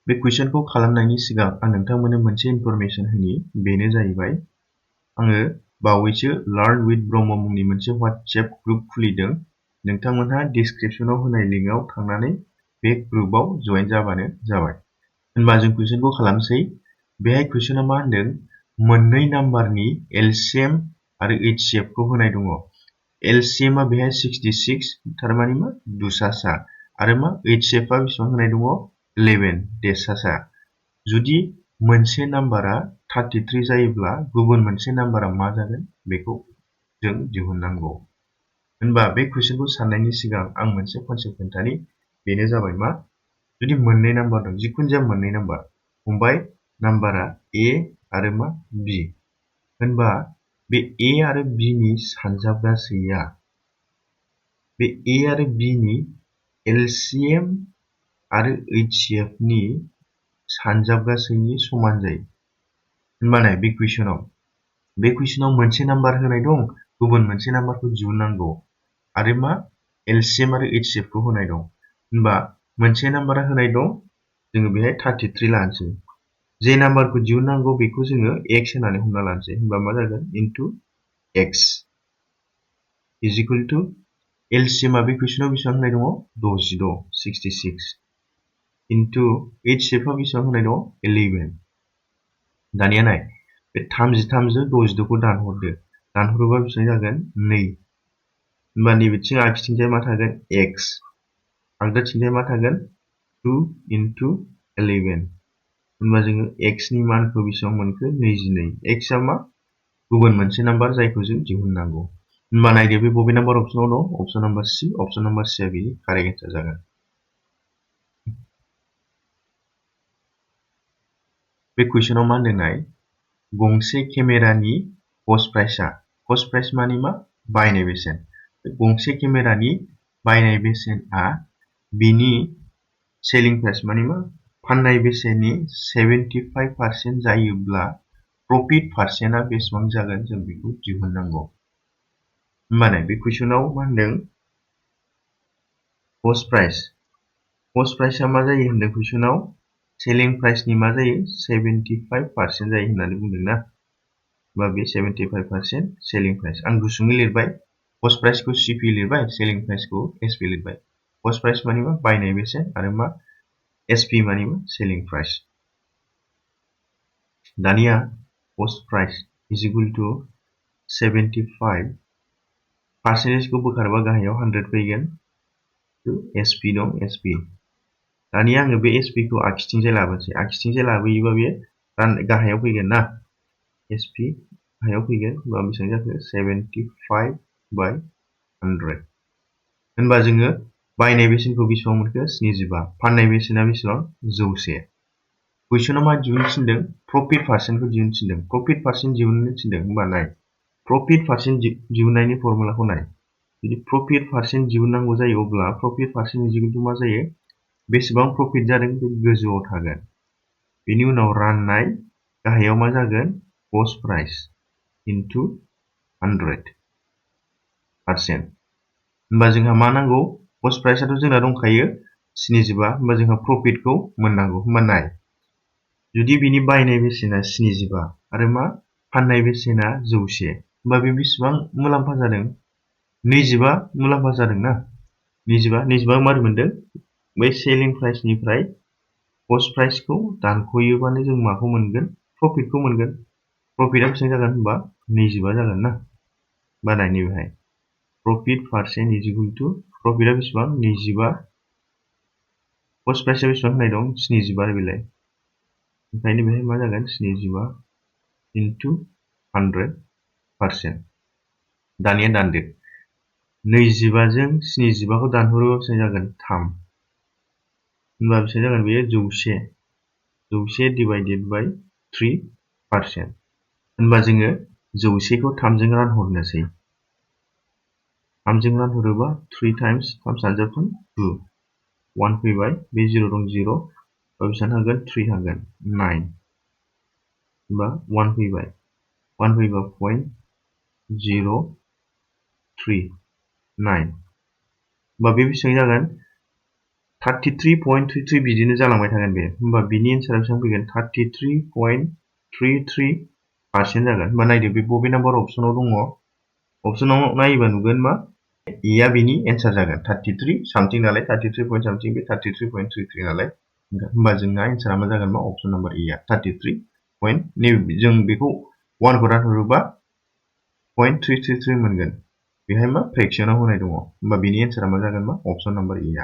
बे कुइसनखौ खालामनायनि सिगां आं नोंथांमोननो मोनसे इनफरमेशन होनि, बेनो जाहैबाय आङो बावैसो लार्न विथ ब्रह्म मुंनि मोनसे WhatsApp ग्रुप खुलिदों। नोंथांमोनहा डिसक्रिप्शनाव होनाय लिंकआव थांनानै बे ग्रुपआव जয়েन जाबानो जाबाय। होनबा जों कुइसनखौ खालामसै। बेहाय कुइसना मा होनदों, मोननै नाम्बारनि एलसीएम आरो एचसीएफ खौ होनाय दङ। एलसीएम आ बेहाय 66 थारमाने मा दुसासा, आरो मा एचसीएफ आ बेसेबां होनाय दङ 11 देसासा। जुदि मोनसे नाम्बारा 33 जायोब्ला गुबुन मोनसे नाम्बारा मा जागोन बेखौ जों दिहुननांगौ। होनबा बे कुइसनखौ साननायनि सिगां आं मोनसे कनसेप्ट खोन्थानि, बेनो जाबाय मा, जुदि मोननै नाम्बार दं, जिखुनु जाया मोननै नाम्बार, फंबाय नाम्बारा ए आरो मा बी, होनबा बे ए आरो बी नि सानजाबगासैया बे ए आरो बी नि एलसीएम आरो एचसीएफ नि सानजाबगासैनि समान जायो। होनबा नाय बे कुइसनाव मोनसे नाम्बार होनाय दं, गुबुन मोनसे नाम्बारखौ दिहुननांगौ, आरो मा एलसीएम आरो एचसीएफ खौ होनाय दं। होनबा मोनसे नाम्बारा होनाय दं, जोङो बेहाय 33 लानोसै। जे नाम्बारखौ दिहुननांगौ बेखौ जोङो x होननानै हमना लानोसै। होनबा मा जागोन, इनटु x इज इक्वल टु एलसीएम आ बे कुइसनाव बेसेबां होनाय दङ 66 इनटु एचसीएफ आ बेसेबां होनाय दङ 11। दानिया नाय, बे 33 जों 62 खौ दानहरदो, दानहरोबा बेसेबां जागोन 2। होनबा नैबेथिं आगसिथिंजाय मा थागोन x, आगदाथिंजाय मा थागोन 2 इनटु 11। होनबा जोङो x नि मानखौ बेसेबां मोनखो 22। x आ मा गुबुन मोनसे नाम्बार जायखौ जों दिहुननांगौ। होनबा नायदो बे बबे नाम्बार अपसनाव दं, अपसन नाम्बार C। अपसन नाम्बार C आ बेनि कारेक्ट एन्सार जागोन। बे कुइसनाव मा होनदों नाय, गंसे केमेरानि कस्ट प्राइस माने मा बायनाय बेसेन। गंसे केमेरानि बायनाय बेसेना बिनि सेलिं प्राइस माने मा फाननाय बेसेननि 75% जायोब्ला प्रफिट पार्सेन्टआ बेसेबां जागोन जों बेखौ दिहुननांगौ। होनबा नाय बे कुइसनाव मा होनदों, कस्ट प्राइसआ मा जायो होनदों कुइसनाव, सेलिं प्राइसनि मा जायो 75% जायो होननानै बुंदों ना। बा बे 75% सेलिं प्राइस। आं गुसुङै लिरबाय, कस्ट प्राइसखौ CP लिरबाय, सेलिं प्राइसखौ SP लिरबाय। कस्ट प्राइस माने मा बायनाय बेसेन, आरो मा SP माने मा सेलिं प्राइस। दानिया cost price is equal to 75 पार्सेन्टेजखौ बोखारबा गाहायाव 100 फैगोन, SP दं SP। दानिया आङो बे SP खौ आगसिथिंजाय लाबोनोसै। आगसिथिंजाय लाबोयोबा बे गाहायाव फैगोन ना, SP गाहायाव फैगोन। होनबा बेसेबां जाखो 75/100। होनबा जोङो बायनाय बेसेनखौ बेसेबां मोनखो 75, फाननाय बेसेना बेसेबां 100। कुइसनाव मा दिहुननो थिनदों, प्रफिट पार्सेन्टखौ दिहुननो थिनदों। प्रफिट पार्सेन्ट दिहुननो थिनदों। होनबा नाय, प्रफिट पार्सेन्ट दिहुननायनि फर्मुलाखौ नाय। जुदि प्रफिट पार्सेन्ट दिहुननांगौ जायो, अब्ला प्रफिट पार्सेन्ट इज इक्वल टु मा जायो, बेसेबां प्रफिट जादों बे गोजौआव थागोन, बेनि उनाव राननाय गाहायाव मा जागोन कस्ट प्राइस इनटु 100%। होनबा जोंहा मा नांगौ, कस्ट प्राइसआथ' जोंना दंखायो 75, होनबा जोंहा प्रफिटखौ मोननांगौ। होनबा नाय, जुदि बिनि बायनाय बेसेना 75 आरो मा फाननाय बेसेना 100, होनबा बे बेसेबां मुलाम्फा जादों 25 मुलाम्फा जादों ना। 25 मारै मोनदों, बै सेलिं प्राइसनिफ्राय कस्ट प्राइसखौ दानख'योबानो जों माखौ मोनगोन, प्रफिटखौ मोनगोन। प्रफिटआ बेसेबां जागोन होनबा 25 जागोन ना। बा नाय नैबेहाय प्रफिट पार्सेन्ट इज इक्वल टु, प्रफिटआ बेसेबां 25, कस्ट प्राइसआ बेसेबां होनाय दं 75 बेलाय, ओंखायनो बेहाय मा जागोन 75 इनटु 100%। दानिया दानदो, 25 जों 75 खौ दानहरोबा बेसेबां जागोन 3। होनबा बेसेबां जागोन बेयो 100 डिवाइडेड बाय 3%। होनबा जोङो 100 खौ 3 जों रानहरनोसै। 3 जों रानहरोबा 3 टाइम्स 3 सानजाबथों 2, 1 फैबाय, बे 0 दं 0, बेसेबां थागोन 3 थागोन 9। होनबा 1 फैबाय, 1 फैबा 0.039। होनबा बे बेसेबां जागोन 33.33 बिदिनो जालांबाय थागोन बे होमबा बिनि एन्सारा बेसेबां फैगोन 33.33% जागोन होमबा नायदो बे बबे नाम्बार अपसनाव दङ अपसनाव नायोबा नुगोन मा ए आ बिनि एन्सार जागोन 33 सामथिं नालाय 33 पॉइंट सामथिं बे 33.33 नालाय होमबा जोंना एन्सारा मा जागोन मा अपसन नाम्बार ए आ 33 पॉइंट जों बेखौ 1 खौ रानहरोबा 0.333 मोनगोन बेहाय मा फ्रेक्सनाव होनाय दङ होमबा बिनि एन्सारा मा जागोन मा अपसन नाम्बार ए आ